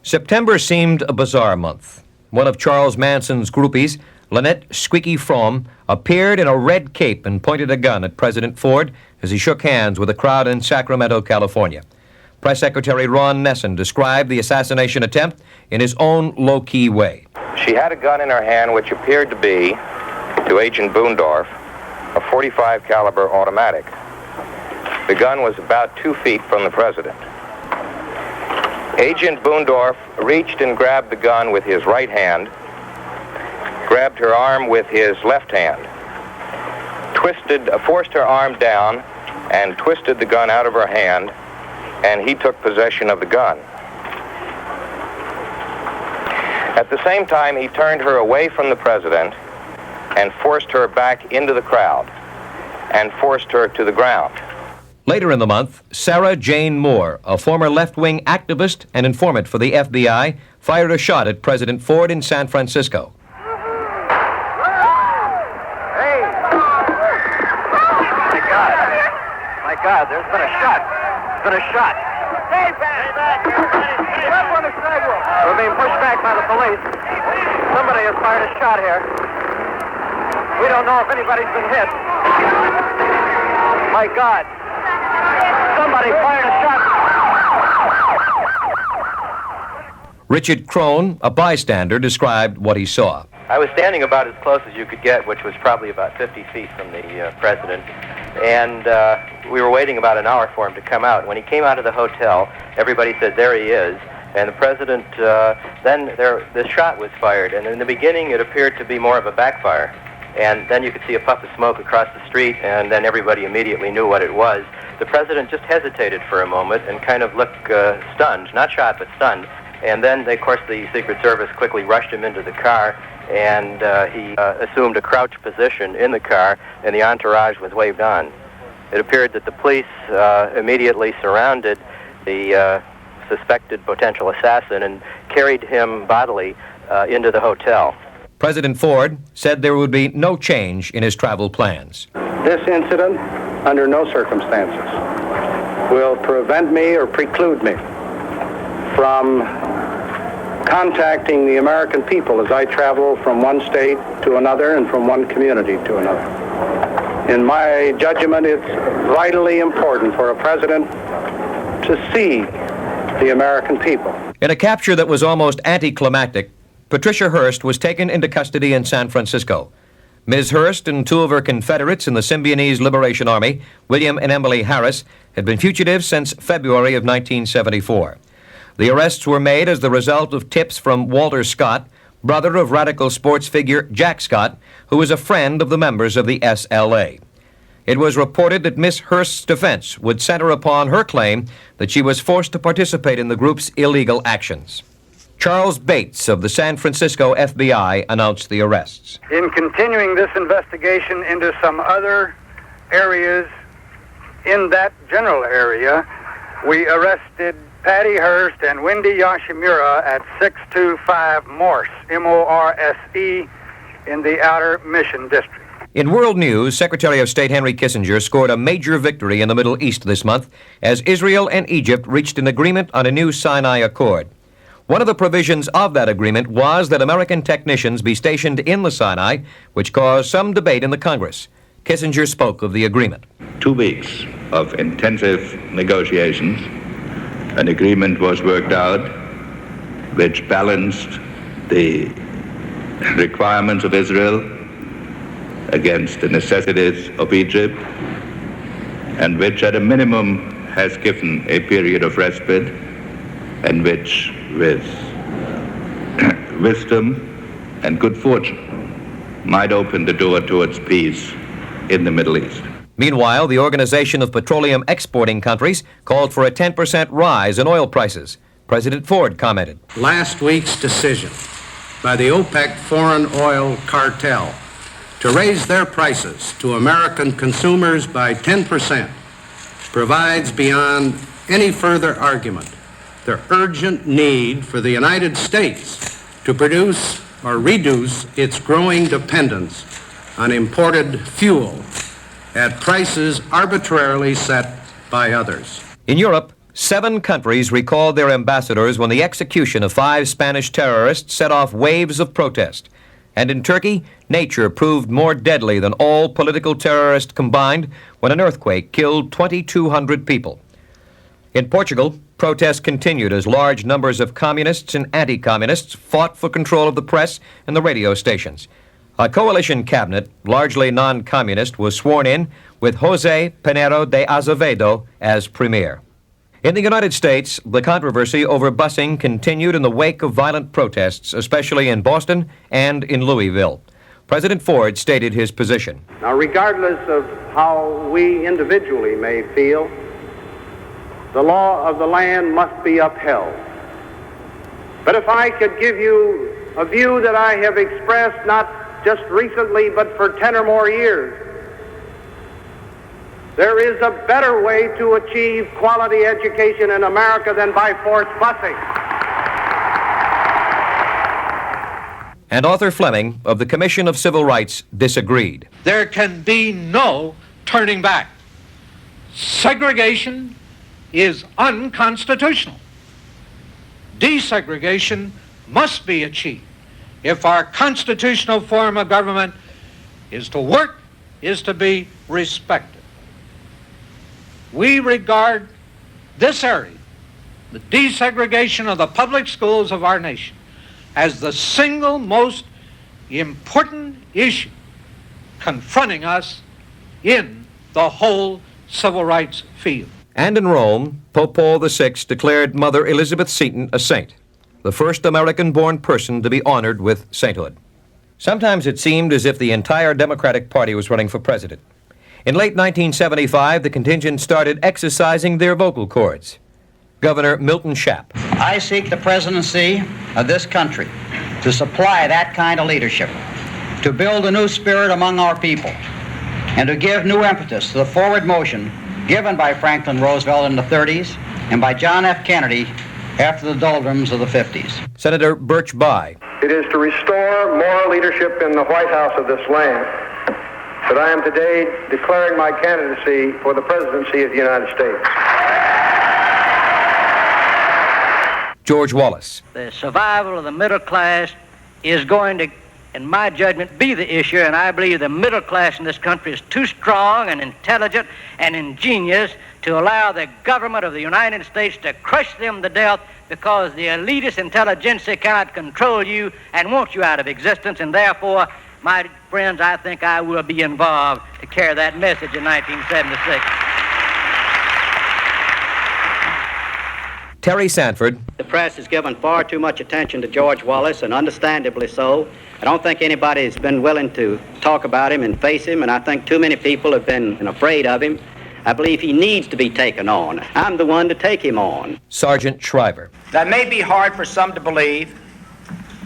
September seemed a bizarre month. One of Charles Manson's groupies, Lynette "Squeaky" Fromme, appeared in a red cape and pointed a gun at President Ford as he shook hands with a crowd in Sacramento, California. Press Secretary Ron Nessen described the assassination attempt in his own low-key way. She had a gun in her hand which appeared to be, to Agent Boondorf, a .45 caliber automatic. The gun was about 2 feet from the president. Agent Boondorf reached and grabbed the gun with his right hand, grabbed her arm with his left hand, forced her arm down, and twisted the gun out of her hand, and he took possession of the gun. At the same time, he turned her away from the president and forced her back into the crowd and forced her to the ground. Later in the month, Sara Jane Moore, a former left-wing activist and informant for the FBI, fired a shot at President Ford in San Francisco. My God, there's been a shot. There's been a shot. Stay back. Up on the sidewalk. We're being pushed back by the police. Somebody has fired a shot here. We don't know if anybody's been hit. My God. Somebody fired a shot. Richard Crone, a bystander, described what he saw. I was standing about as close as you could get, which was probably about 50 feet from the president, and we were waiting about an hour for him to come out. When he came out of the hotel, everybody said, "There he is," and the president, the shot was fired, and in the beginning it appeared to be more of a backfire, and then you could see a puff of smoke across the street, and then everybody immediately knew what it was. The president just hesitated for a moment and kind of looked stunned, not shot, but stunned, and then, of course, the Secret Service quickly rushed him into the car, and he assumed a crouch position in the car, and the entourage was waved on. It appeared that the police immediately surrounded the suspected potential assassin and carried him bodily into the hotel. President Ford said there would be no change in his travel plans. This incident, under no circumstances, will prevent me or preclude me from contacting the American people as I travel from one state to another and from one community to another. In my judgment, it's vitally important for a president to see the American people. In a capture that was almost anticlimactic, Patricia Hearst was taken into custody in San Francisco. Ms. Hearst and two of her Confederates in the Symbionese Liberation Army, William and Emily Harris, had been fugitives since February of 1974. The arrests were made as the result of tips from Walter Scott, brother of radical sports figure Jack Scott, who was a friend of the members of the SLA. It was reported that Miss Hearst's defense would center upon her claim that she was forced to participate in the group's illegal actions. Charles Bates of the San Francisco FBI announced the arrests. In continuing this investigation into some other areas in that general area, we arrested Patty Hearst and Wendy Yoshimura at 625 Morse, M-O-R-S-E, in the Outer Mission District. In world news, Secretary of State Henry Kissinger scored a major victory in the Middle East this month as Israel and Egypt reached an agreement on a new Sinai Accord. One of the provisions of that agreement was that American technicians be stationed in the Sinai, which caused some debate in the Congress. Kissinger spoke of the agreement. 2 weeks of intensive negotiations. An agreement was worked out which balanced the requirements of Israel against the necessities of Egypt, and which at a minimum has given a period of respite, and which, with wisdom and good fortune, might open the door towards peace in the Middle East. Meanwhile, the Organization of Petroleum Exporting Countries called for a 10% rise in oil prices. President Ford commented. Last week's decision by the OPEC foreign oil cartel to raise their prices to American consumers by 10% provides beyond any further argument the urgent need for the United States to produce or reduce its growing dependence on imported fuel at prices arbitrarily set by others. In Europe, 7 countries recalled their ambassadors when the execution of 5 Spanish terrorists set off waves of protest. And in Turkey, nature proved more deadly than all political terrorists combined when an earthquake killed 2,200 people. In Portugal, protests continued as large numbers of communists and anti-communists fought for control of the press and the radio stations. A coalition cabinet, largely non-communist, was sworn in with José Pinheiro de Azevedo as premier. In the United States, the controversy over busing continued in the wake of violent protests, especially in Boston and in Louisville. President Ford stated his position. Now, regardless of how we individually may feel, the law of the land must be upheld. But if I could give you a view that I have expressed not just recently, but for 10 or more years, there is a better way to achieve quality education in America than by forced busing. And Arthur Fleming of the Commission of Civil Rights disagreed. There can be no turning back. Segregation is unconstitutional. Desegregation must be achieved if our constitutional form of government is to work, is to be respected. We regard this area, the desegregation of the public schools of our nation, as the single most important issue confronting us in the whole civil rights field. And in Rome, Pope Paul VI declared Mother Elizabeth Seton a saint, the first American-born person to be honored with sainthood. Sometimes it seemed as if the entire Democratic Party was running for president. In late 1975, the contingent started exercising their vocal cords. Governor Milton Schaap. I seek the presidency of this country to supply that kind of leadership, to build a new spirit among our people, and to give new impetus to the forward motion given by Franklin Roosevelt in the 30s and by John F. Kennedy after the doldrums of the 50s. Senator Birch Bayh. It is to restore moral leadership in the White House of this land that I am today declaring my candidacy for the presidency of the United States. George Wallace. The survival of the middle class is going to, in my judgment, be the issue, and I believe the middle class in this country is too strong and intelligent and ingenious to allow the government of the United States to crush them to death, because the elitist intelligentsia cannot control you and want you out of existence, and therefore, my friends, I think I will be involved to carry that message in 1976. Terry Sanford. The press has given far too much attention to George Wallace, and understandably so. I don't think anybody has been willing to talk about him and face him, and I think too many people have been afraid of him. I believe he needs to be taken on. I'm the one to take him on. Sergeant Shriver. That may be hard for some to believe,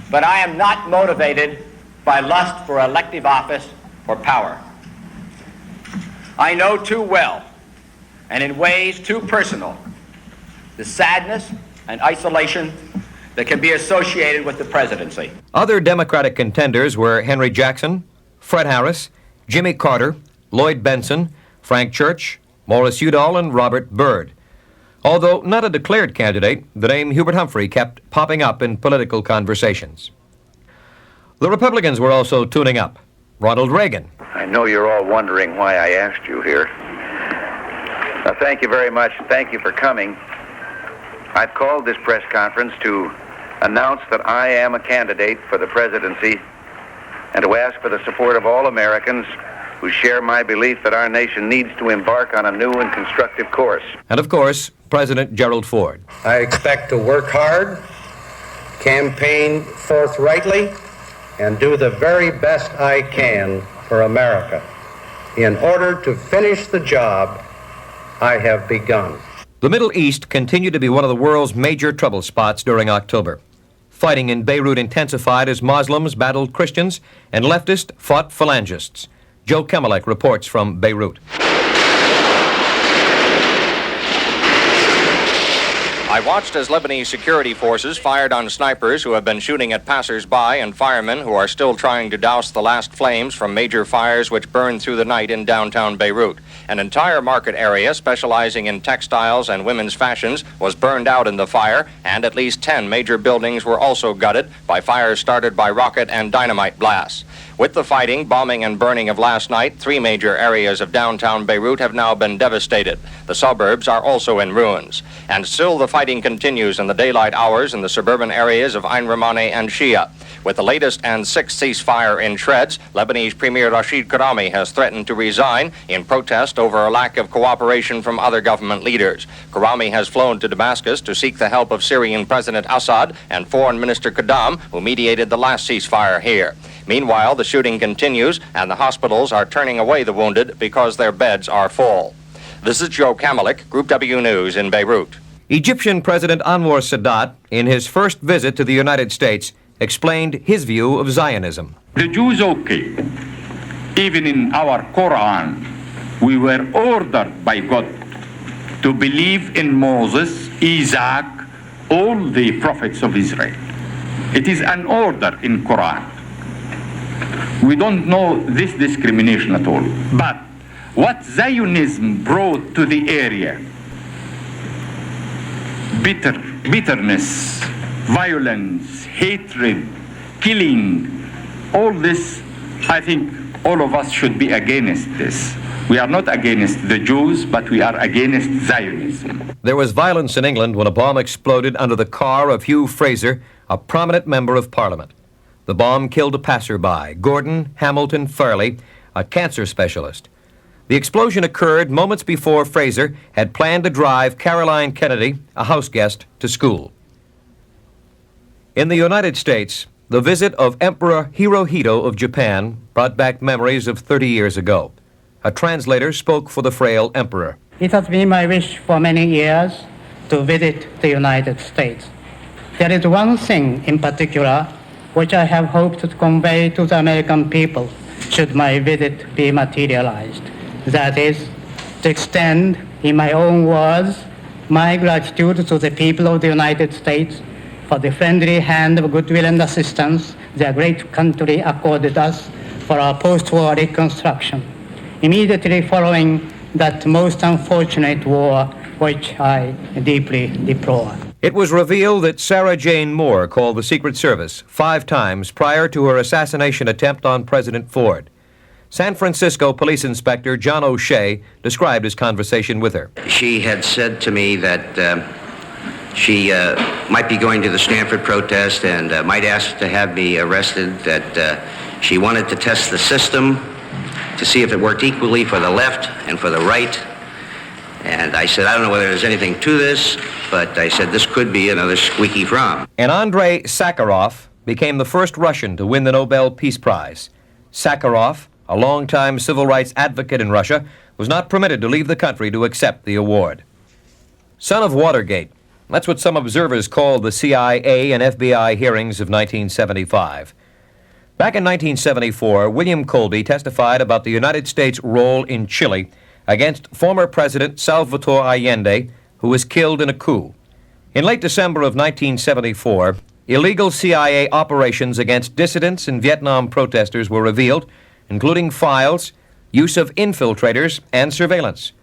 but I am not motivated by lust for elective office or power. I know too well, and in ways too personal, the sadness and isolation that can be associated with the presidency. Other Democratic contenders were Henry Jackson, Fred Harris, Jimmy Carter, Lloyd Benson, Frank Church, Morris Udall, and Robert Byrd. Although not a declared candidate, the name Hubert Humphrey kept popping up in political conversations. The Republicans were also tuning up. Ronald Reagan. I know you're all wondering why I asked you here. Now, thank you very much. Thank you for coming. I've called this press conference to announce that I am a candidate for the presidency and to ask for the support of all Americans who share my belief that our nation needs to embark on a new and constructive course. And of course, President Gerald Ford. I expect to work hard, campaign forthrightly, and do the very best I can for America in order to finish the job I have begun. The Middle East continued to be one of the world's major trouble spots during October. Fighting in Beirut intensified as Muslims battled Christians and leftists fought phalangists. Joe Kemelek reports from Beirut. I watched as Lebanese security forces fired on snipers who have been shooting at passers-by and firemen who are still trying to douse the last flames from major fires which burned through the night in downtown Beirut. An entire market area specializing in textiles and women's fashions was burned out in the fire, and at least 10 major buildings were also gutted by fires started by rocket and dynamite blasts. With the fighting, bombing, and burning of last night, 3 major areas of downtown Beirut have now been devastated. The suburbs are also in ruins. And still the fighting continues in the daylight hours in the suburban areas of Ain Ramane and Shia. With the latest and 6th ceasefire in shreds, Lebanese Premier Rashid Karami has threatened to resign in protest over a lack of cooperation from other government leaders. Karami has flown to Damascus to seek the help of Syrian President Assad and Foreign Minister Qaddam, who mediated the last ceasefire here. Meanwhile, the shooting continues, and the hospitals are turning away the wounded because their beds are full. This is Joe Kamalik, Group W News in Beirut. Egyptian President Anwar Sadat, in his first visit to the United States, explained his view of Zionism. The Jews, okay. Even in our Quran, we were ordered by God to believe in Moses, Isaac, all the prophets of Israel. It is an order in Quran. We don't know this discrimination at all. But what Zionism brought to the area, bitterness, violence, hatred, killing, all this, I think all of us should be against this. We are not against the Jews, but we are against Zionism. There was violence in England when a bomb exploded under the car of Hugh Fraser, a prominent member of Parliament. The bomb killed a passerby, Gordon Hamilton Farley, a cancer specialist. The explosion occurred moments before Fraser had planned to drive Caroline Kennedy, a house guest, to school. In the United States, the visit of Emperor Hirohito of Japan brought back memories of 30 years ago. A translator spoke for the frail emperor. It has been my wish for many years to visit the United States. There is one thing in particular which I have hoped to convey to the American people should my visit be materialized. That is, to extend, in my own words, my gratitude to the people of the United States for the friendly hand of goodwill and assistance their great country accorded us for our post-war reconstruction, immediately following that most unfortunate war which I deeply deplore. It was revealed that Sarah Jane Moore called the Secret Service 5 times prior to her assassination attempt on President Ford. San Francisco Police Inspector John O'Shea described his conversation with her. She had said to me that she might be going to the Stanford protest and might ask to have me arrested, that she wanted to test the system to see if it worked equally for the left and for the right. And I said, I don't know whether there's anything to this, but I said this could be another Squeaky Fromme. And Andrei Sakharov became the first Russian to win the Nobel Peace Prize. Sakharov, a longtime civil rights advocate in Russia, was not permitted to leave the country to accept the award. Son of Watergate, that's what some observers called the CIA and FBI hearings of 1975. Back in 1974, William Colby testified about the United States' role in Chile against former President Salvador Allende, who was killed in a coup. In late December of 1974, illegal CIA operations against dissidents and Vietnam protesters were revealed, including files, use of infiltrators, and surveillance.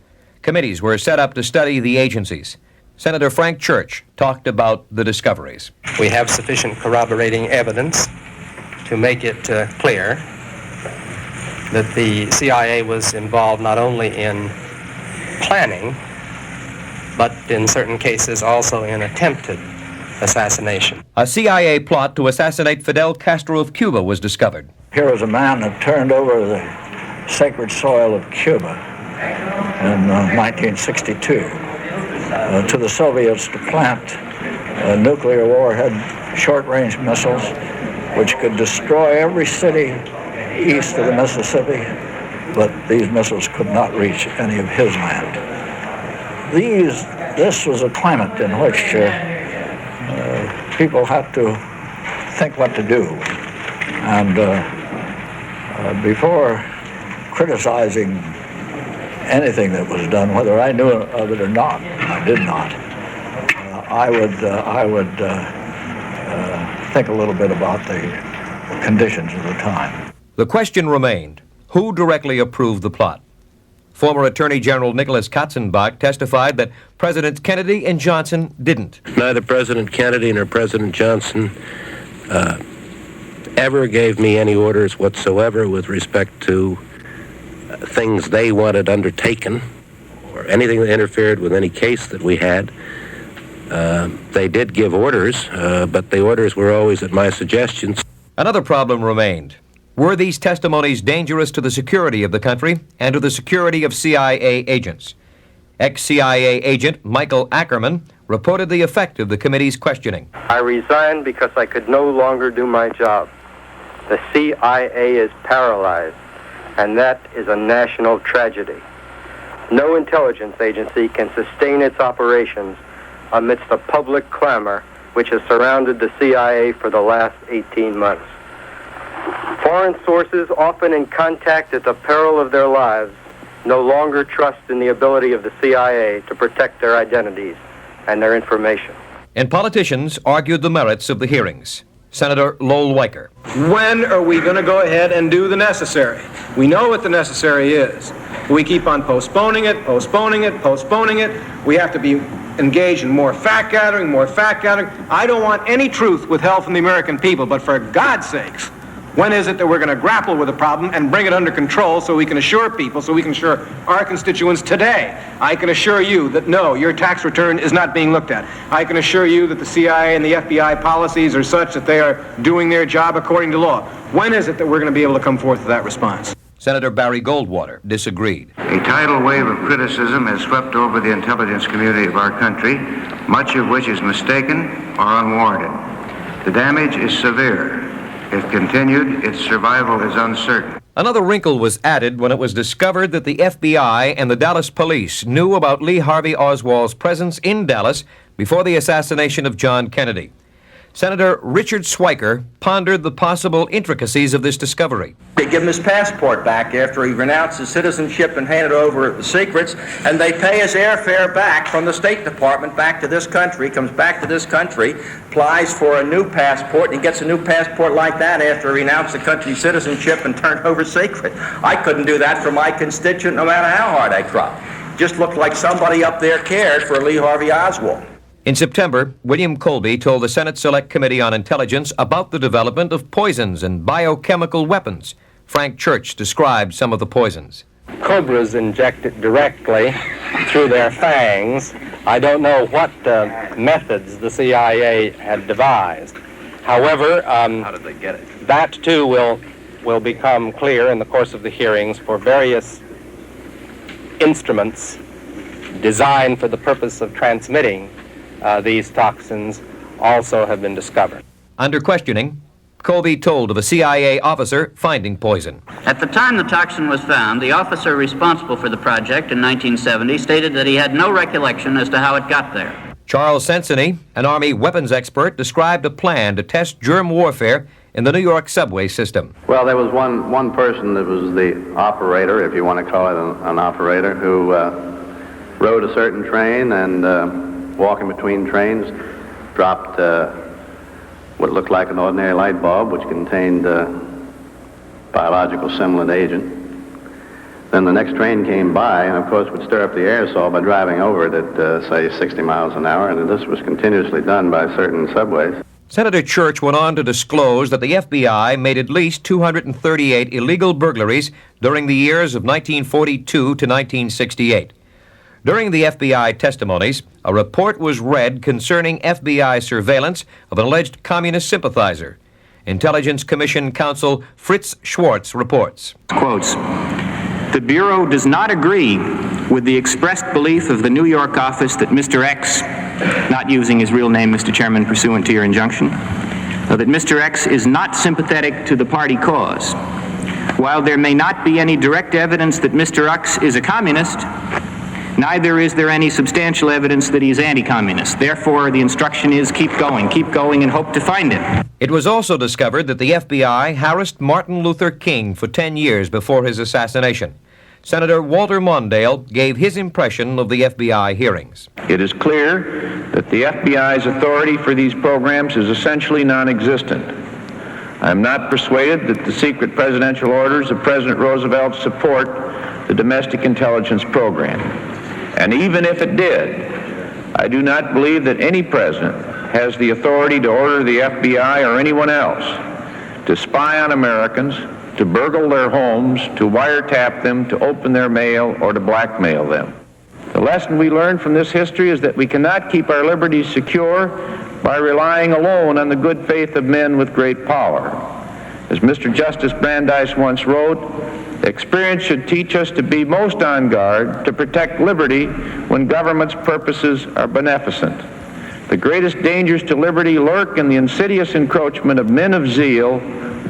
Committees were set up to study the agencies. Senator Frank Church talked about the discoveries. We have sufficient corroborating evidence to make it clear that the CIA was involved not only in planning, but in certain cases also in attempted assassination. A CIA plot to assassinate Fidel Castro of Cuba was discovered. Here was a man that turned over the sacred soil of Cuba in 1962 to the Soviets to plant nuclear warhead short-range missiles which could destroy every city east of the Mississippi, but these missiles could not reach any of his land. This was a climate in which people had to think what to do. And before criticizing anything that was done, whether I knew of it or not, I did not, I would think a little bit about the conditions of the time. The question remained, who directly approved the plot? Former Attorney General Nicholas Katzenbach testified that Presidents Kennedy and Johnson didn't. Neither President Kennedy nor President Johnson ever gave me any orders whatsoever with respect to things they wanted undertaken or anything that interfered with any case that we had. They did give orders, but the orders were always at my suggestions. Another problem remained. Were these testimonies dangerous to the security of the country and to the security of CIA agents? Ex-CIA agent Michael Ackerman reported the effect of the committee's questioning. I resigned because I could no longer do my job. The CIA is paralyzed, and that is a national tragedy. No intelligence agency can sustain its operations amidst the public clamor which has surrounded the CIA for the last 18 months. Foreign sources, often in contact at the peril of their lives, no longer trust in the ability of the CIA to protect their identities and their information. And politicians argued the merits of the hearings. Senator Lowell Weicker. When are we going to go ahead and do the necessary? We know what the necessary is. We keep on postponing it, postponing it, postponing it. We have to be engaged in more fact-gathering, more fact-gathering. I don't want any truth withheld from the American people, but for God's sakes, when is it that we're going to grapple with the problem and bring it under control so we can assure people, so we can assure our constituents today? I can assure you that no, your tax return is not being looked at. I can assure you that the CIA and the FBI policies are such that they are doing their job according to law. When is it that we're going to be able to come forth with that response? Senator Barry Goldwater disagreed. A tidal wave of criticism has swept over the intelligence community of our country, much of which is mistaken or unwarranted. The damage is severe. If continued, its survival is uncertain. Another wrinkle was added when it was discovered that the FBI and the Dallas police knew about Lee Harvey Oswald's presence in Dallas before the assassination of John Kennedy. Senator Richard Schweiker pondered the possible intricacies of this discovery. They give him his passport back after he renounced his citizenship and handed over the secrets, and they pay his airfare back from the State Department back to this country, comes back to this country, applies for a new passport, and he gets a new passport like that after he renounced the country's citizenship and turned over secret. I couldn't do that for my constituent no matter how hard I tried. Just looked like somebody up there cared for Lee Harvey Oswald. In September, William Colby told the Senate Select Committee on Intelligence about the development of poisons and biochemical weapons. Frank Church described some of the poisons. Cobras injected directly through their fangs. I don't know what methods the CIA had devised. However, how did they get it? That too will become clear in the course of the hearings, for various instruments designed for the purpose of transmitting these toxins also have been discovered. Under questioning, Colby told of a CIA officer finding poison. At the time the toxin was found, the officer responsible for the project in 1970 stated that he had no recollection as to how it got there. Charles Sensony, an Army weapons expert, described a plan to test germ warfare in the New York subway system. Well, there was one person that was the operator, if you want to call it an operator, who rode a certain train and walking between trains, dropped what looked like an ordinary light bulb, which contained biological stimulant agent. Then the next train came by, and of course would stir up the aerosol by driving over it at, say, 60 miles an hour, and this was continuously done by certain subways. Senator Church went on to disclose that the FBI made at least 238 illegal burglaries during the years of 1942 to 1968. During the FBI testimonies, a report was read concerning FBI surveillance of an alleged communist sympathizer. Intelligence Commission counsel Fritz Schwartz reports. Quotes, "The Bureau does not agree with the expressed belief of the New York office that Mr. X, not using his real name, Mr. Chairman, pursuant to your injunction, that Mr. X is not sympathetic to the party cause. While there may not be any direct evidence that Mr. X is a communist, neither is there any substantial evidence that he is anti-communist. Therefore, the instruction is keep going, and hope to find him." It was also discovered that the FBI harassed Martin Luther King for 10 years before his assassination. Senator Walter Mondale gave his impression of the FBI hearings. It is clear that the FBI's authority for these programs is essentially non-existent. I am not persuaded that the secret presidential orders of President Roosevelt support the domestic intelligence program. And even if it did, I do not believe that any president has the authority to order the FBI or anyone else to spy on Americans, to burgle their homes, to wiretap them, to open their mail, or to blackmail them. The lesson we learn from this history is that we cannot keep our liberties secure by relying alone on the good faith of men with great power. As Mr. Justice Brandeis once wrote, experience should teach us to be most on guard to protect liberty when government's purposes are beneficent. The greatest dangers to liberty lurk in the insidious encroachment of men of zeal,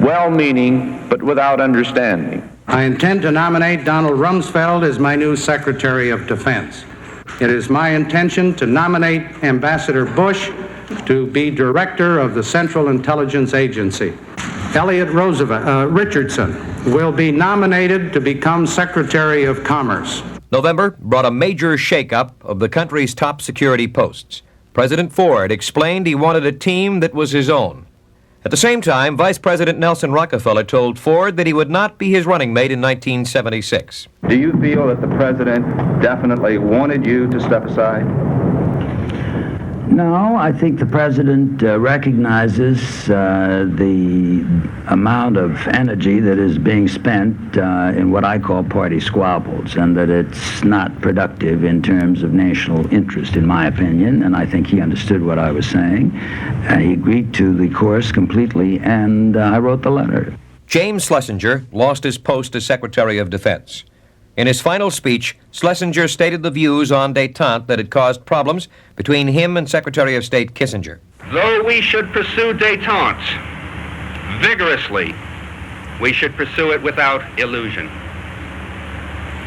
well-meaning, but without understanding. I intend to nominate Donald Rumsfeld as my new Secretary of Defense. It is my intention to nominate Ambassador Bush to be Director of the Central Intelligence Agency. Elliot Richardson will be nominated to become Secretary of Commerce. November brought a major shakeup of the country's top security posts. President Ford explained he wanted a team that was his own. At the same time, Vice President Nelson Rockefeller told Ford that he would not be his running mate in 1976. Do you feel that the president definitely wanted you to step aside? No, I think the president recognizes the amount of energy that is being spent in what I call party squabbles, and that it's not productive in terms of national interest, in my opinion, and I think he understood what I was saying. He agreed to the course completely, and I wrote the letter. James Schlesinger lost his post as Secretary of Defense. In his final speech, Schlesinger stated the views on détente that had caused problems between him and Secretary of State Kissinger. Though we should pursue détente vigorously, we should pursue it without illusion.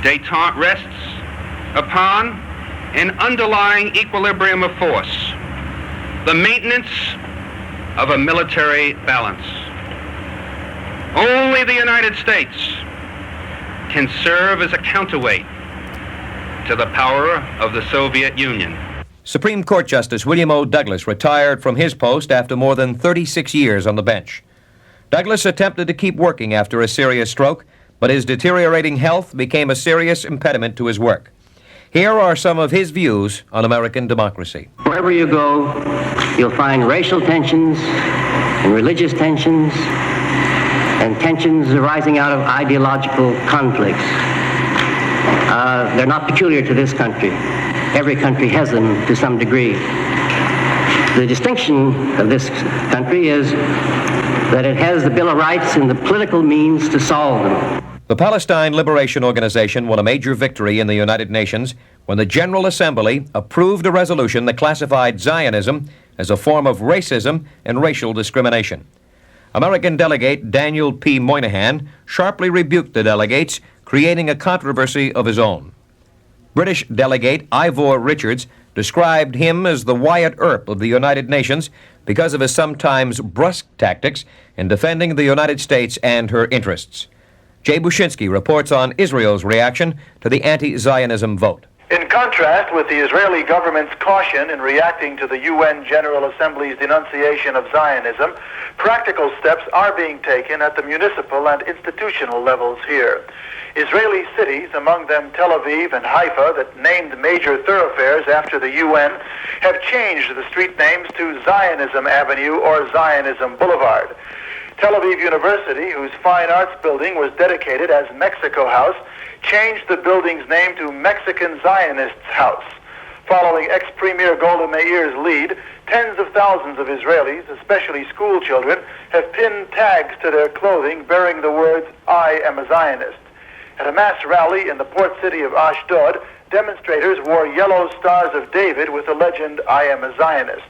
Détente rests upon an underlying equilibrium of force, the maintenance of a military balance. Only the United States can serve as a counterweight to the power of the Soviet Union. Supreme Court Justice William O. Douglas retired from his post after more than 36 years on the bench. Douglas attempted to keep working after a serious stroke, but his deteriorating health became a serious impediment to his work. Here are some of his views on American democracy. Wherever you go, you'll find racial tensions and religious tensions and tensions arising out of ideological conflicts. They're not peculiar to this country. Every country has them to some degree. The distinction of this country is that it has the Bill of Rights and the political means to solve them. The Palestine Liberation Organization won a major victory in the United Nations when the General Assembly approved a resolution that classified Zionism as a form of racism and racial discrimination. American delegate Daniel P. Moynihan sharply rebuked the delegates, creating a controversy of his own. British delegate Ivor Richards described him as the Wyatt Earp of the United Nations because of his sometimes brusque tactics in defending the United States and her interests. Jay Bushinsky reports on Israel's reaction to the anti-Zionism vote. In contrast with the Israeli government's caution in reacting to the UN General Assembly's denunciation of Zionism, practical steps are being taken at the municipal and institutional levels here. Israeli cities, among them Tel Aviv and Haifa, that named major thoroughfares after the UN, have changed the street names to Zionism Avenue or Zionism Boulevard. Tel Aviv University, whose fine arts building was dedicated as Mexico House, changed the building's name to Mexican Zionists House. Following ex-Premier Golda Meir's lead, tens of thousands of Israelis, especially school children, have pinned tags to their clothing bearing the words, "I am a Zionist." At a mass rally in the port city of Ashdod, demonstrators wore yellow stars of David with the legend, "I am a Zionist."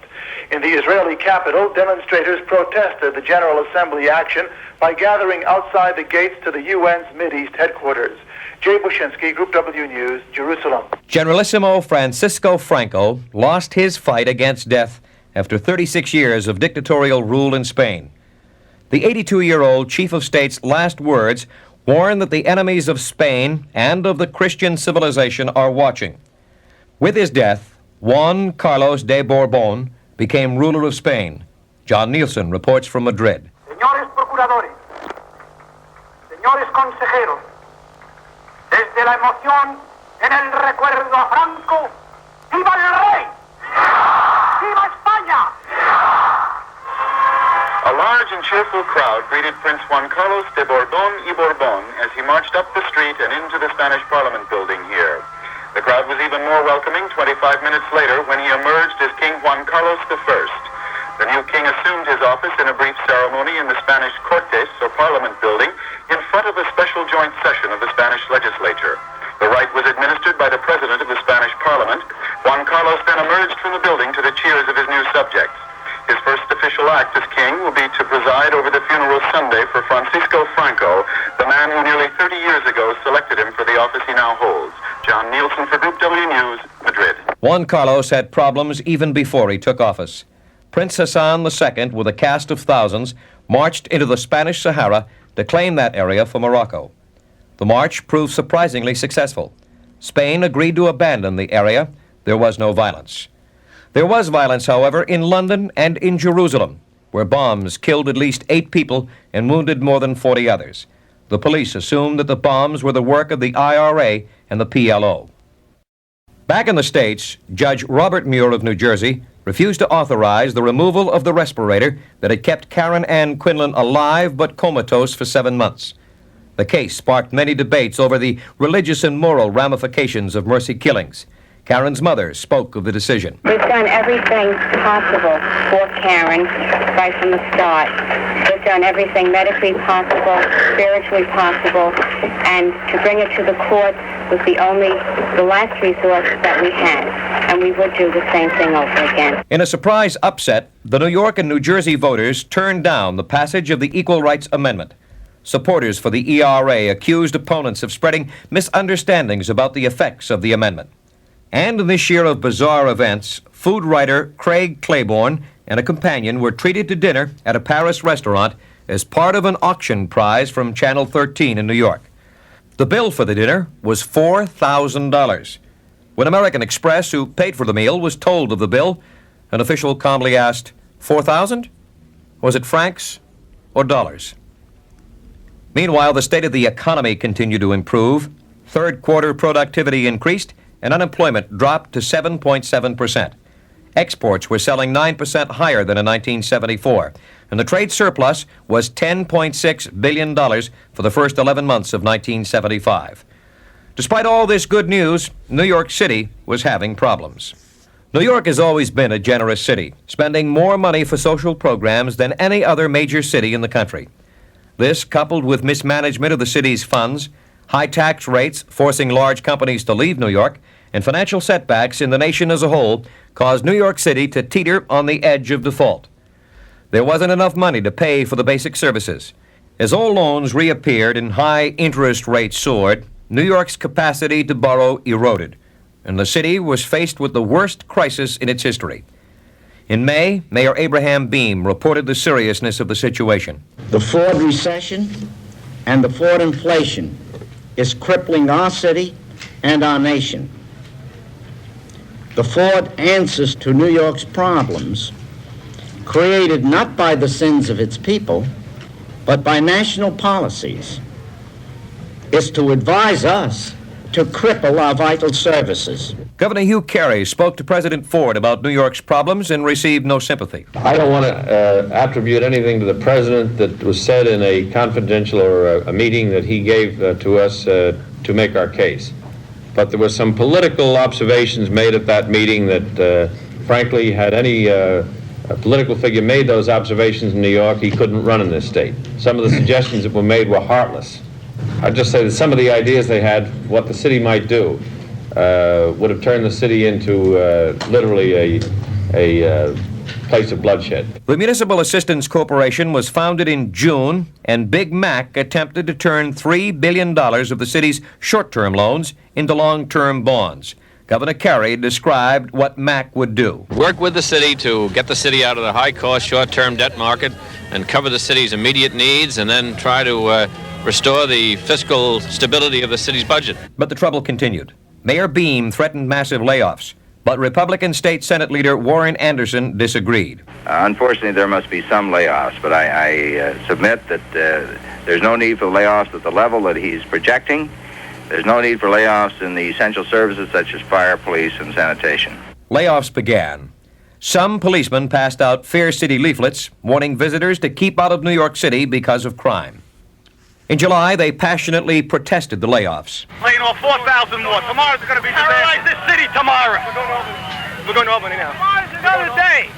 In the Israeli capital, demonstrators protested the General Assembly action by gathering outside the gates to the UN's Mideast headquarters. Jay Bushinsky, Group W News, Jerusalem. Generalissimo Francisco Franco lost his fight against death after 36 years of dictatorial rule in Spain. The 82-year-old chief of state's last words warned that the enemies of Spain and of the Christian civilization are watching. With his death, Juan Carlos de Borbón became ruler of Spain. John Nielsen reports from Madrid. Señores procuradores, señores consejeros, desde la emoción en el recuerdo a Franco, ¡viva el rey! ¡Viva España! A large and cheerful crowd greeted Prince Juan Carlos de Borbón y Borbón as he marched up the street and into the Spanish Parliament building here. The crowd was even more welcoming 25 minutes later when he emerged as King Juan Carlos I. The new king assumed his office in a brief ceremony in the Spanish Cortes, or Parliament building, in front of a special joint session of the Spanish legislature. The rite was administered by the president of the Spanish Parliament. Juan Carlos then emerged from the building to the cheers of his new subjects. His first official act as king will be to preside over the funeral Sunday for Francisco Franco, the man who nearly 30 years ago selected him for the office he now holds. John Nielsen for Group W News, Madrid. Juan Carlos had problems even before he took office. Prince Hassan II, with a cast of thousands, marched into the Spanish Sahara to claim that area for Morocco. The march proved surprisingly successful. Spain agreed to abandon the area. There was no violence. There was violence, however, in London and in Jerusalem, where bombs killed at least 8 people and wounded more than 40 others. The police assumed that the bombs were the work of the IRA and the PLO. Back in the States, Judge Robert Muir of New Jersey refused to authorize the removal of the respirator that had kept Karen Ann Quinlan alive but comatose for 7 months. The case sparked many debates over the religious and moral ramifications of mercy killings. Karen's mother spoke of the decision. We've done everything possible for Karen right from the start. We've done everything medically possible, spiritually possible, and to bring it to the court was the last resource that we had, and we would do the same thing over again. In a surprise upset, the New York and New Jersey voters turned down the passage of the Equal Rights Amendment. Supporters for the ERA accused opponents of spreading misunderstandings about the effects of the amendment. And in this year of bizarre events, food writer Craig Claiborne and a companion were treated to dinner at a Paris restaurant as part of an auction prize from Channel 13 in New York. The bill for the dinner was $4,000. When American Express, who paid for the meal, was told of the bill, an official calmly asked, $4,000? Was it francs or dollars? Meanwhile, the state of the economy continued to improve. Third quarter productivity increased and unemployment dropped to 7.7%. Exports were selling 9% higher than in 1974, and the trade surplus was $10.6 billion for the first 11 months of 1975. Despite all this good news, New York City was having problems. New York has always been a generous city, spending more money for social programs than any other major city in the country. This, coupled with mismanagement of the city's funds, high tax rates forcing large companies to leave New York, and financial setbacks in the nation as a whole, caused New York City to teeter on the edge of default. There wasn't enough money to pay for the basic services. As old loans reappeared and high interest rates soared, New York's capacity to borrow eroded, and the city was faced with the worst crisis in its history. In May, Mayor Abraham Beame reported the seriousness of the situation. The Ford recession and the Ford inflation is crippling our city and our nation. The Ford answers to New York's problems, created not by the sins of its people, but by national policies, is to advise us to cripple our vital services. Governor Hugh Carey spoke to President Ford about New York's problems and received no sympathy. I don't want to attribute anything to the president that was said in a confidential or a meeting that he gave to us to make our case. But there were some political observations made at that meeting that, frankly, had any political figure made those observations in New York, he couldn't run in this state. Some of the suggestions that were made were heartless. I'd just say that some of the ideas they had, what the city might do, would have turned the city into literally a place of bloodshed. The Municipal Assistance Corporation was founded in June, and Big Mac attempted to turn $3 billion of the city's short-term loans into long-term bonds. Governor Carey described what Mac would do. Work with the city to get the city out of the high-cost short-term debt market and cover the city's immediate needs, and then try to restore the fiscal stability of the city's budget. But the trouble continued. Mayor Beam threatened massive layoffs, but Republican State Senate Leader Warren Anderson disagreed. Unfortunately, there must be some layoffs, but I submit that there's no need for layoffs at the level that he's projecting. There's no need for layoffs in the essential services such as fire, police, and sanitation. Layoffs began. Some policemen passed out Fair City leaflets warning visitors to keep out of New York City because of crime. In July, they passionately protested the layoffs. Laying off 4,000 more. Tomorrow's going to be paralyze this city tomorrow. We're going to Albany now. Tomorrow's another day.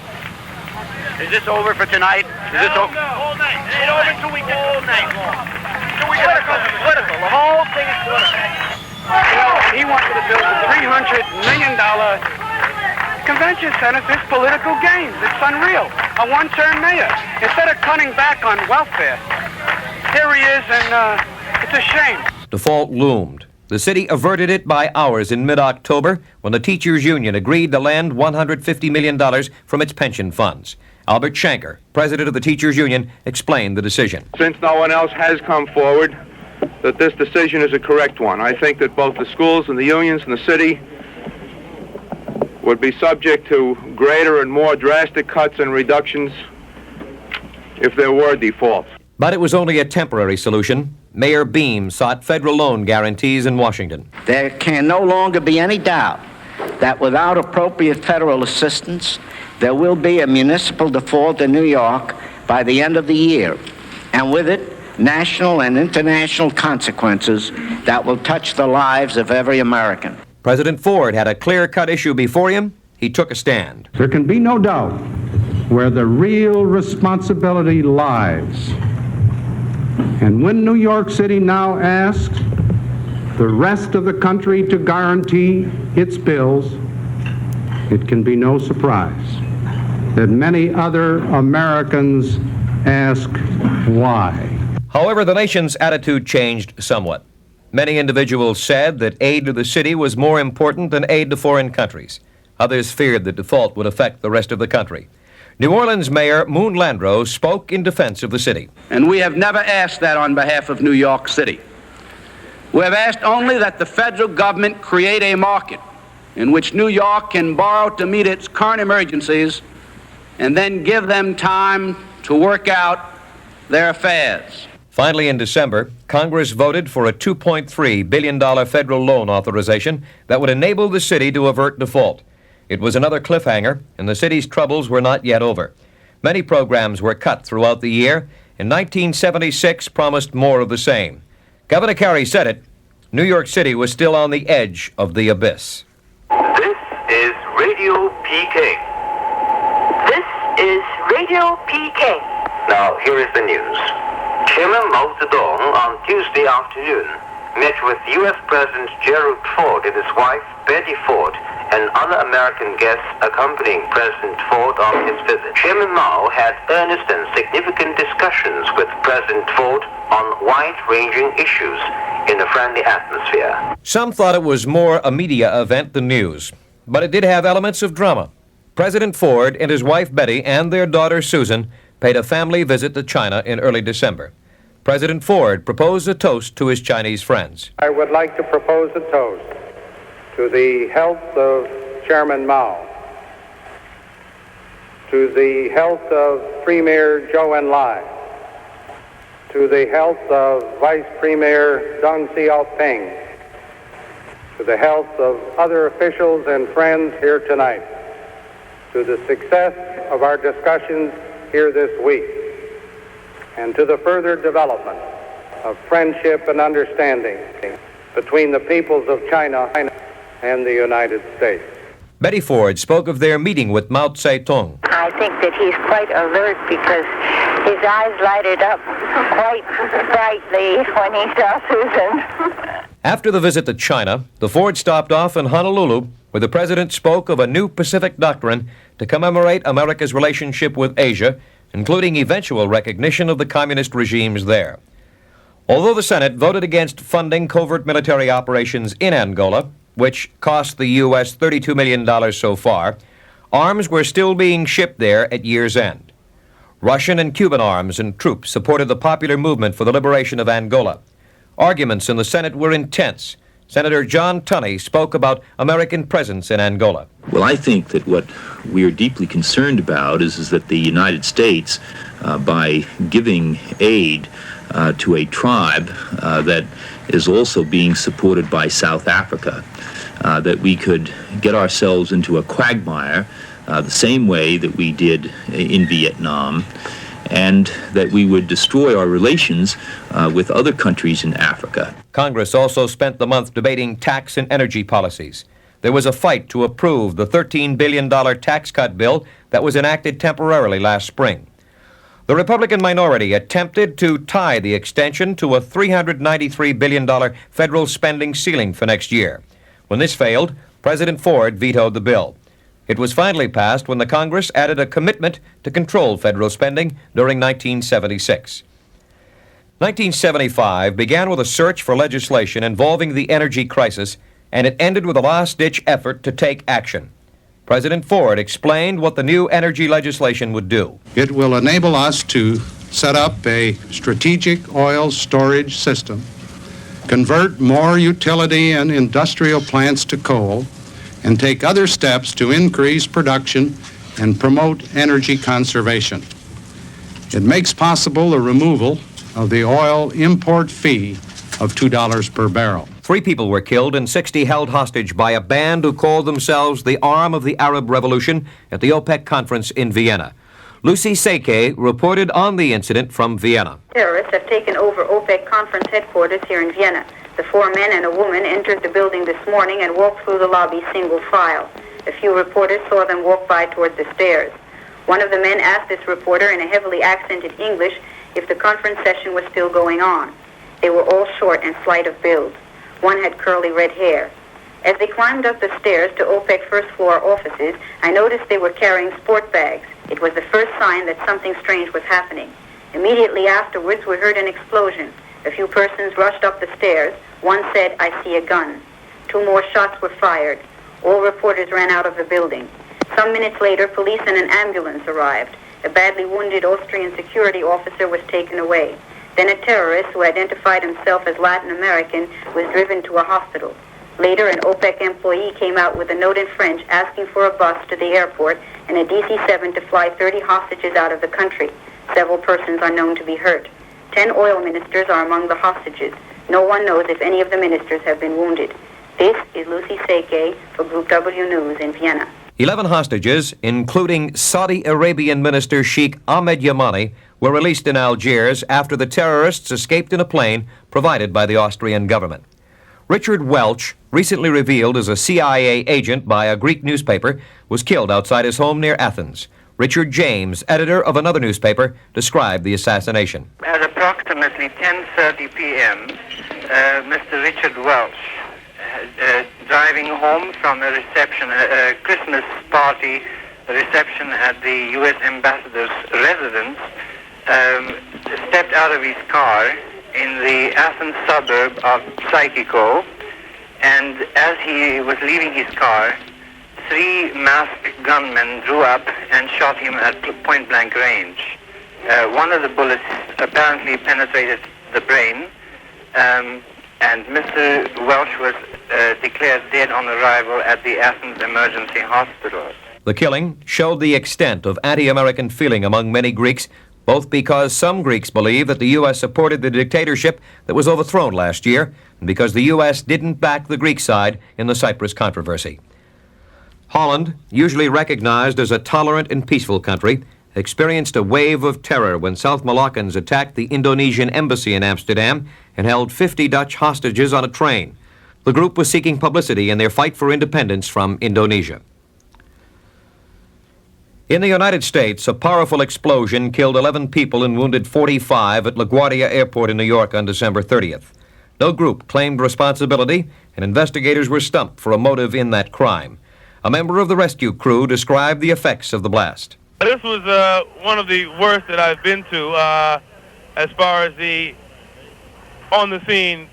Is this over for tonight? Is this over? All night. It ain't over until we get all night long. Political. The whole thing is political. You know, he wanted to build a $300 million convention center. This political games. It's unreal. A one-term mayor. Instead of cutting back on welfare, here he is, and it's a shame. Default loomed. The city averted it by hours in mid-October when the teachers' union agreed to lend $150 million from its pension funds. Albert Shanker, president of the teachers' union, explained the decision. Since no one else has come forward, that this decision is a correct one. I think that both the schools and the unions and the city would be subject to greater and more drastic cuts and reductions if there were defaults. But it was only a temporary solution. Mayor Beam sought federal loan guarantees in Washington. There can no longer be any doubt that without appropriate federal assistance, there will be a municipal default in New York by the end of the year, and with it, national and international consequences that will touch the lives of every American. President Ford had a clear-cut issue before him. He took a stand. There can be no doubt where the real responsibility lies. And when New York City now asks the rest of the country to guarantee its bills, it can be no surprise that many other Americans ask why. However, the nation's attitude changed somewhat. Many individuals said that aid to the city was more important than aid to foreign countries. Others feared that default would affect the rest of the country. New Orleans Mayor Moon Landrieu spoke in defense of the city. And we have never asked that on behalf of New York City. We have asked only that the federal government create a market in which New York can borrow to meet its current emergencies and then give them time to work out their affairs. Finally, in December, Congress voted for a $2.3 billion federal loan authorization that would enable the city to avert default. It was another cliffhanger, and the city's troubles were not yet over. Many programs were cut throughout the year, and 1976 promised more of the same. Governor Carey said it. New York City was still on the edge of the abyss. This is Radio PK. This is Radio PK. Now, here is the news. Chairman Mao Zedong on Tuesday afternoon met with U.S. President Gerald Ford and his wife, Betty Ford, and other American guests accompanying President Ford on his visit. Chairman Mao had earnest and significant discussions with President Ford on wide-ranging issues in a friendly atmosphere. Some thought it was more a media event than news, but it did have elements of drama. President Ford and his wife Betty and their daughter Susan paid a family visit to China in early December. President Ford proposed a toast to his Chinese friends. I would like to propose a toast to the health of Chairman Mao, to the health of Premier Zhou Enlai, to the health of Vice Premier Deng Xiaoping, to the health of other officials and friends here tonight, to the success of our discussions here this week, and to the further development of friendship and understanding between the peoples of China and the United States. Betty Ford spoke of their meeting with Mao Zedong. I think that he's quite alert because his eyes lighted up quite brightly when he saw Susan. After the visit to China, the Ford stopped off in Honolulu, where the president spoke of a new Pacific doctrine to commemorate America's relationship with Asia, including eventual recognition of the communist regimes there. Although the Senate voted against funding covert military operations in Angola, which cost the U.S. $32 million so far, arms were still being shipped there at year's end. Russian and Cuban arms and troops supported the popular movement for the liberation of Angola. Arguments in the Senate were intense. Senator John Tunney spoke about American presence in Angola. Well, I think that what we are deeply concerned about is that the United States, by giving aid to a tribe that is also being supported by South Africa, that we could get ourselves into a quagmire the same way that we did in Vietnam, and that we would destroy our relations with other countries in Africa. Congress also spent the month debating tax and energy policies. There was a fight to approve the $13 billion tax cut bill that was enacted temporarily last spring. The Republican minority attempted to tie the extension to a $393 billion federal spending ceiling for next year. When this failed, President Ford vetoed the bill. It was finally passed when the Congress added a commitment to control federal spending during 1976. 1975 began with a search for legislation involving the energy crisis, and it ended with a last-ditch effort to take action. President Ford explained what the new energy legislation would do. It will enable us to set up a strategic oil storage system, convert more utility and industrial plants to coal, and take other steps to increase production and promote energy conservation. It makes possible the removal of the oil import fee of $2 per barrel. 3 people were killed and 60 held hostage by a band who called themselves the Arm of the Arab Revolution at the OPEC conference in Vienna. Lucy Seke reported on the incident from Vienna. Terrorists have taken over OPEC conference headquarters here in Vienna. The 4 men and a woman entered the building this morning and walked through the lobby single file. A few reporters saw them walk by toward the stairs. One of the men asked this reporter in a heavily accented English if the conference session was still going on. They were all short and slight of build. One had curly red hair. As they climbed up the stairs to OPEC first floor offices, I noticed they were carrying sport bags. It was the first sign that something strange was happening. Immediately afterwards, we heard an explosion. A few persons rushed up the stairs. One said, "I see a gun." 2 more shots were fired. All reporters ran out of the building. Some minutes later, police and an ambulance arrived. A badly wounded Austrian security officer was taken away. Then a terrorist who identified himself as Latin American was driven to a hospital. Later, an OPEC employee came out with a note in French asking for a bus to the airport and a DC-7 to fly 30 hostages out of the country. Several persons are known to be hurt. 10 oil ministers are among the hostages. No one knows if any of the ministers have been wounded. This is Lucy Seke for Group W News in Vienna. 11 hostages, including Saudi Arabian Minister Sheikh Ahmed Yamani, were released in Algiers after the terrorists escaped in a plane provided by the Austrian government. Richard Welch, recently revealed as a CIA agent by a Greek newspaper, was killed outside his home near Athens. Richard James, editor of another newspaper, described the assassination. At approximately 10:30 p.m., Mr. Richard Welch, driving home from a reception, a Christmas party reception at the U.S. ambassador's residence, stepped out of his car in the Athens suburb of Psychico, and as he was leaving his car, 3 masked gunmen drew up and shot him at point-blank range. One of the bullets apparently penetrated the brain, and Mr. Welch was declared dead on arrival at the Athens Emergency Hospital. The killing showed the extent of anti-American feeling among many Greeks, both because some Greeks believe that the U.S. supported the dictatorship that was overthrown last year, and because the U.S. didn't back the Greek side in the Cyprus controversy. Holland, usually recognized as a tolerant and peaceful country, experienced a wave of terror when South Moluccans attacked the Indonesian embassy in Amsterdam and held 50 Dutch hostages on a train. The group was seeking publicity in their fight for independence from Indonesia. In the United States, a powerful explosion killed 11 people and wounded 45 at LaGuardia Airport in New York on December 30th. No group claimed responsibility, and investigators were stumped for a motive in that crime. A member of the rescue crew described the effects of the blast. This was one of the worst that I've been to as far as the on-the-scene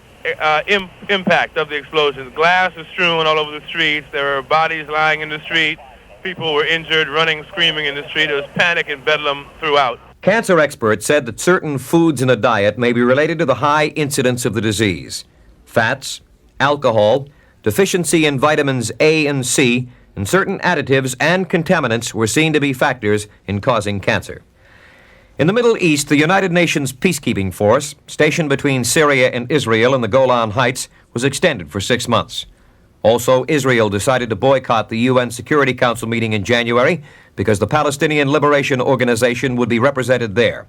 impact of the explosion. Glass was strewn all over the streets. There were bodies lying in the street. People were injured, running, screaming in the street. There was panic and bedlam throughout. Cancer experts said that certain foods in a diet may be related to the high incidence of the disease. Fats, alcohol, deficiency in vitamins A and C, and certain additives and contaminants were seen to be factors in causing cancer. In the Middle East, the United Nations peacekeeping force, stationed between Syria and Israel in the Golan Heights, was extended for 6 months. Also, Israel decided to boycott the UN Security Council meeting in January because the Palestinian Liberation Organization would be represented there.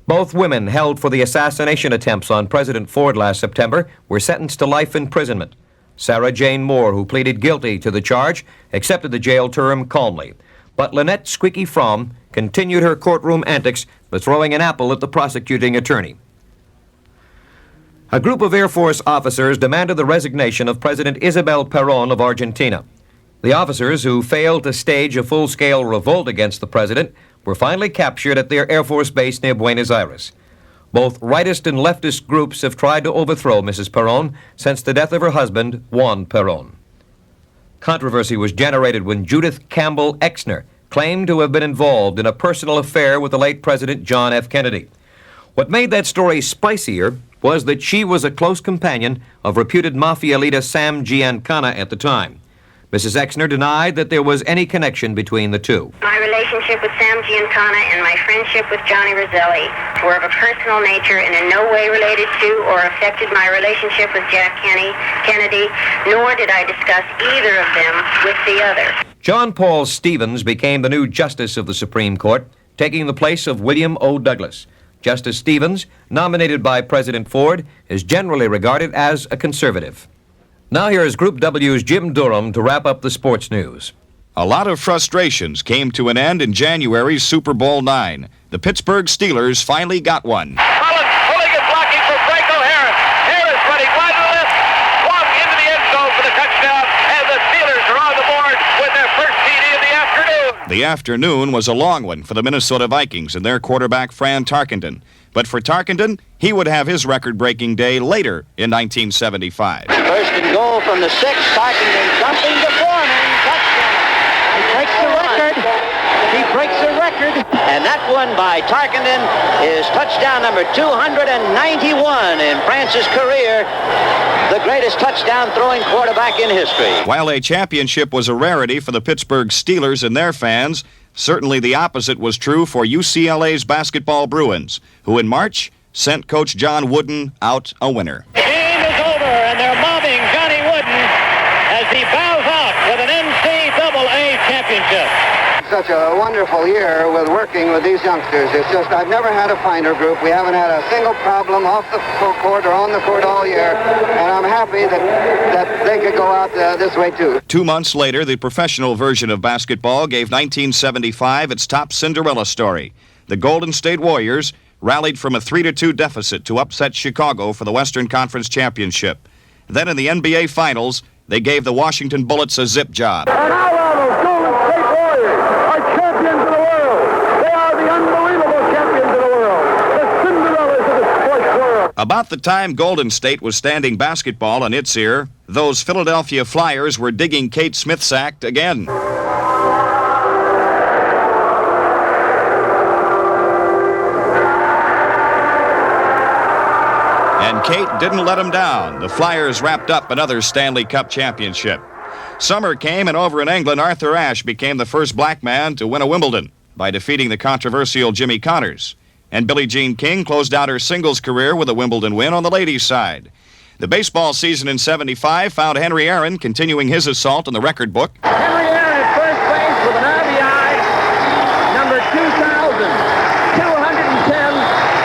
Both women held for the assassination attempts on President Ford last September were sentenced to life imprisonment. Sarah Jane Moore, who pleaded guilty to the charge, accepted the jail term calmly. But Lynette Squeaky Fromme continued her courtroom antics by throwing an apple at the prosecuting attorney. A group of Air Force officers demanded the resignation of President Isabel Perón of Argentina. The officers, who failed to stage a full-scale revolt against the president, were finally captured at their Air Force base near Buenos Aires. Both rightist and leftist groups have tried to overthrow Mrs. Perón since the death of her husband, Juan Perón. Controversy was generated when Judith Campbell Exner claimed to have been involved in a personal affair with the late President John F. Kennedy. What made that story spicier was that she was a close companion of reputed mafia leader Sam Giancana at the time. Mrs. Exner denied that there was any connection between the two. My relationship with Sam Giancana and my friendship with Johnny Roselli were of a personal nature and in no way related to or affected my relationship with Jack Kennedy, nor did I discuss either of them with the other. John Paul Stevens became the new Justice of the Supreme Court, taking the place of William O. Douglas. Justice Stevens, nominated by President Ford, is generally regarded as a conservative. Now here is Group W's Jim Durham to wrap up the sports news. A lot of frustrations came to an end in January's Super Bowl IX. The Pittsburgh Steelers finally got one. Collins pulling and blocking for Franco Harris. Harris running wide to the left. Swung into the end zone for the touchdown, and the Steelers are on the board with their first TD of the afternoon. The afternoon was a long one for the Minnesota Vikings and their quarterback Fran Tarkenton. But for Tarkenton, he would have his record-breaking day later in 1975. First and goal from the 6, Tarkenton jumping to Fromme, touchdown. He breaks the record. He breaks the record. And that one by Tarkenton is touchdown number 291 in France's career. The greatest touchdown-throwing quarterback in history. While a championship was a rarity for the Pittsburgh Steelers and their fans, certainly the opposite was true for UCLA's basketball Bruins, who in March sent Coach John Wooden out a winner. The game is over, and they're mobbing Johnny Wooden as he bows out with an NCAA championship. Such a wonderful year with working with these youngsters. It's just, I've never had a finer group. We haven't had a single problem off the court or on the court all year, and I'm happy that they could go out this way too. 2 months later, the professional version of basketball gave 1975 its top Cinderella story. The Golden State Warriors rallied from a 3-2 deficit to upset Chicago for the Western Conference Championship. Then in the NBA Finals, they gave the Washington Bullets a zip job. And Aural, those Golden State Warriors are champions of the world. They are the unbelievable champions of the world. The Cinderellas of the sports world. About the time Golden State was standing basketball in its ear, those Philadelphia Flyers were digging Kate Smith's act again. And Kate didn't let them down. The Flyers wrapped up another Stanley Cup championship. Summer came, and over in England, Arthur Ashe became the first black man to win a Wimbledon by defeating the controversial Jimmy Connors. And Billie Jean King closed out her singles career with a Wimbledon win on the ladies' side. The baseball season in '75 found Henry Aaron continuing his assault in the record book. Henry Aaron at first base with an RBI, number 2,210,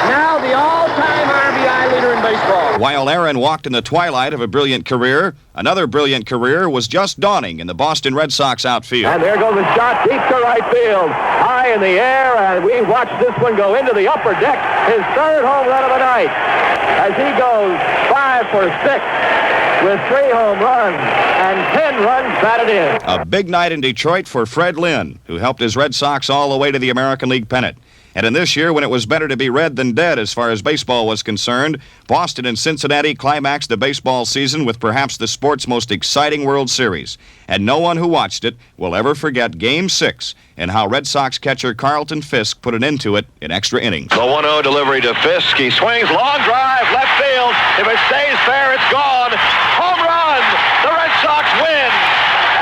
now the all-time RBI leader in baseball. While Aaron walked in the twilight of a brilliant career, another brilliant career was just dawning in the Boston Red Sox outfield. And there goes a shot deep to right field, high in the air, and we watched this one go into the upper deck, his third home run of the night, as he goes 5 for 6 with 3 home runs and 10 runs batted in. A big night in Detroit for Fred Lynn, who helped his Red Sox all the way to the American League pennant. And in this year, when it was better to be red than dead as far as baseball was concerned, Boston and Cincinnati climaxed the baseball season with perhaps the sport's most exciting World Series. And no one who watched it will ever forget Game 6 and how Red Sox catcher Carlton Fisk put an end to it in extra innings. The 1-0 delivery to Fisk. He swings, long drive, left field. If it stays fair, it's gone. Home run! The Red Sox win!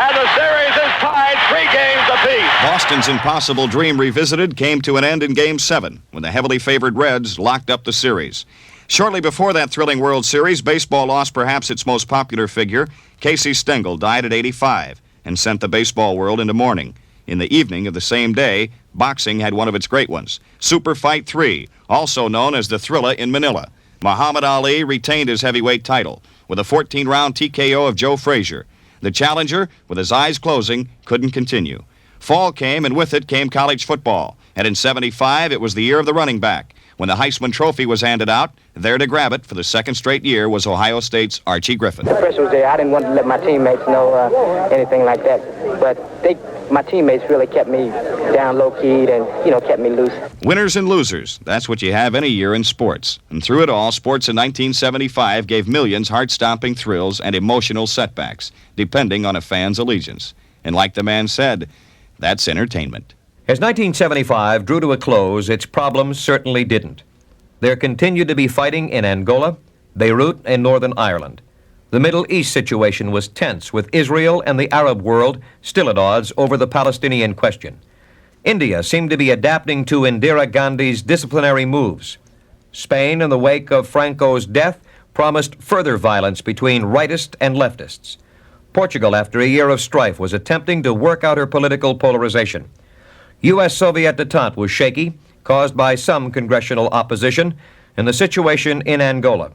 And the series is tied 3 games apiece. Boston's impossible dream revisited came to an end in Game 7 when the heavily favored Reds locked up the series. Shortly before that thrilling World Series, baseball lost perhaps its most popular figure. Casey Stengel died at 85 and sent the baseball world into mourning. In the evening of the same day, boxing had one of its great ones, Super Fight 3, also known as the Thrilla in Manila. Muhammad Ali retained his heavyweight title with a 14-round TKO of Joe Frazier. The challenger, with his eyes closing, couldn't continue. Fall came, and with it came college football. And in '75, it was the year of the running back. When the Heisman Trophy was handed out, there to grab it for the second straight year was Ohio State's Archie Griffin. The pressure was there. I didn't want to let my teammates know anything like that. But my teammates really kept me down low-keyed and, kept me loose. Winners and losers, that's what you have any year in sports. And through it all, sports in 1975 gave millions heart-stomping thrills and emotional setbacks, depending on a fan's allegiance. And like the man said, that's entertainment. As 1975 drew to a close, its problems certainly didn't. There continued to be fighting in Angola, Beirut, and Northern Ireland. The Middle East situation was tense, with Israel and the Arab world still at odds over the Palestinian question. India seemed to be adapting to Indira Gandhi's disciplinary moves. Spain, in the wake of Franco's death, promised further violence between rightists and leftists. Portugal, after a year of strife, was attempting to work out her political polarization. U.S.-Soviet détente was shaky, caused by some congressional opposition, and the situation in Angola.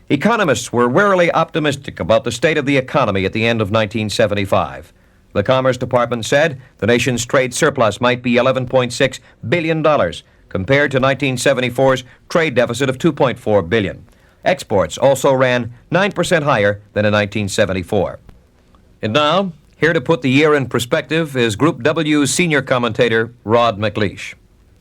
Economists were warily optimistic about the state of the economy at the end of 1975. The Commerce Department said the nation's trade surplus might be $11.6 billion, compared to 1974's trade deficit of $2.4 billion. Exports also ran 9% higher than in 1974. And now, here to put the year in perspective is Group W's senior commentator, Rod McLeish.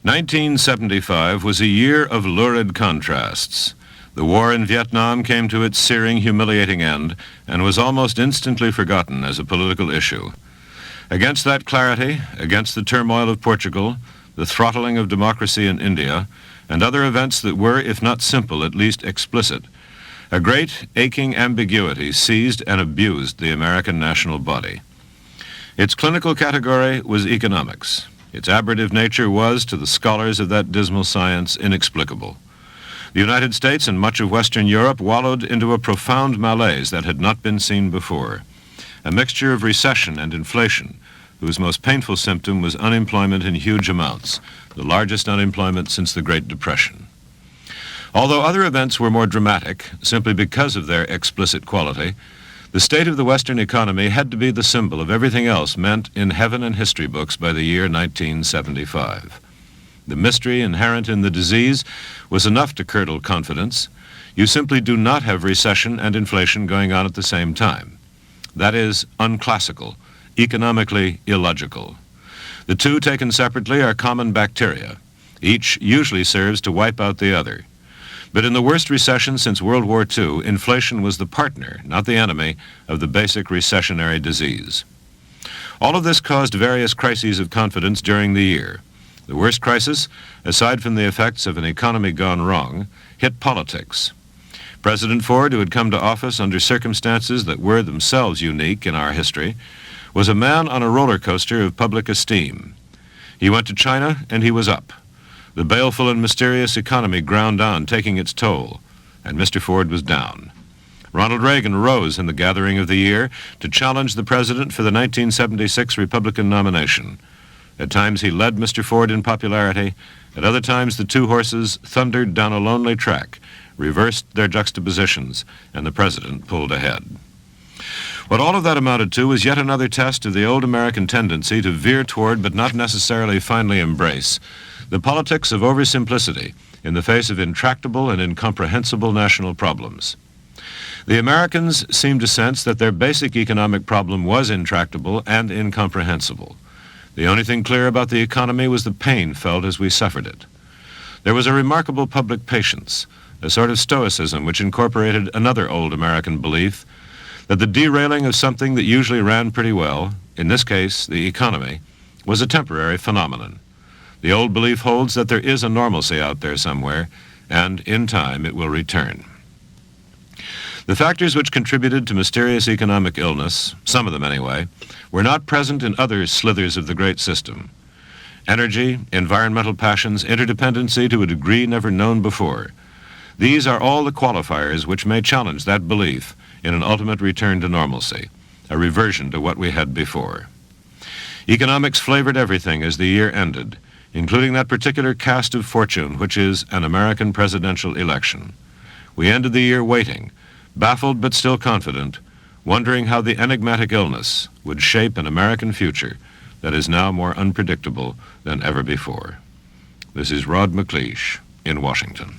1975 was a year of lurid contrasts. The war in Vietnam came to its searing, humiliating end and was almost instantly forgotten as a political issue. Against that clarity, against the turmoil of Portugal, the throttling of democracy in India, and other events that were, if not simple, at least explicit, a great, aching ambiguity seized and abused the American national body. Its clinical category was economics. Its aberrative nature was, to the scholars of that dismal science, inexplicable. The United States and much of Western Europe wallowed into a profound malaise that had not been seen before, a mixture of recession and inflation, whose most painful symptom was unemployment in huge amounts, the largest unemployment since the Great Depression. Although other events were more dramatic, simply because of their explicit quality, the state of the Western economy had to be the symbol of everything else meant in heaven and history books by the year 1975. The mystery inherent in the disease was enough to curdle confidence. You simply do not have recession and inflation going on at the same time. That is unclassical, economically illogical. The two taken separately are common bacteria. Each usually serves to wipe out the other. But in the worst recession since World War II, inflation was the partner, not the enemy, of the basic recessionary disease. All of this caused various crises of confidence during the year. The worst crisis, aside from the effects of an economy gone wrong, hit politics. President Ford, who had come to office under circumstances that were themselves unique in our history, was a man on a roller coaster of public esteem. He went to China and he was up. The baleful and mysterious economy ground on, taking its toll, and Mr. Ford was down. Ronald Reagan rose in the gathering of the year to challenge the president for the 1976 Republican nomination. At times he led Mr. Ford in popularity. At other times the two horses thundered down a lonely track, reversed their juxtapositions, and the president pulled ahead. What all of that amounted to was yet another test of the old American tendency to veer toward, but not necessarily finally embrace, the politics of oversimplicity in the face of intractable and incomprehensible national problems. The Americans seemed to sense that their basic economic problem was intractable and incomprehensible. The only thing clear about the economy was the pain felt as we suffered it. There was a remarkable public patience, a sort of stoicism which incorporated another old American belief that the derailing of something that usually ran pretty well, in this case the economy, was a temporary phenomenon. The old belief holds that there is a normalcy out there somewhere, and in time it will return. The factors which contributed to mysterious economic illness, some of them anyway, were not present in other slithers of the great system. Energy, environmental passions, interdependency to a degree never known before. These are all the qualifiers which may challenge that belief in an ultimate return to normalcy, a reversion to what we had before. Economics flavored everything as the year ended, including that particular cast of fortune which is an American presidential election. We ended the year waiting, baffled but still confident, wondering how the enigmatic illness would shape an American future that is now more unpredictable than ever before. This is Rod McLeish in Washington.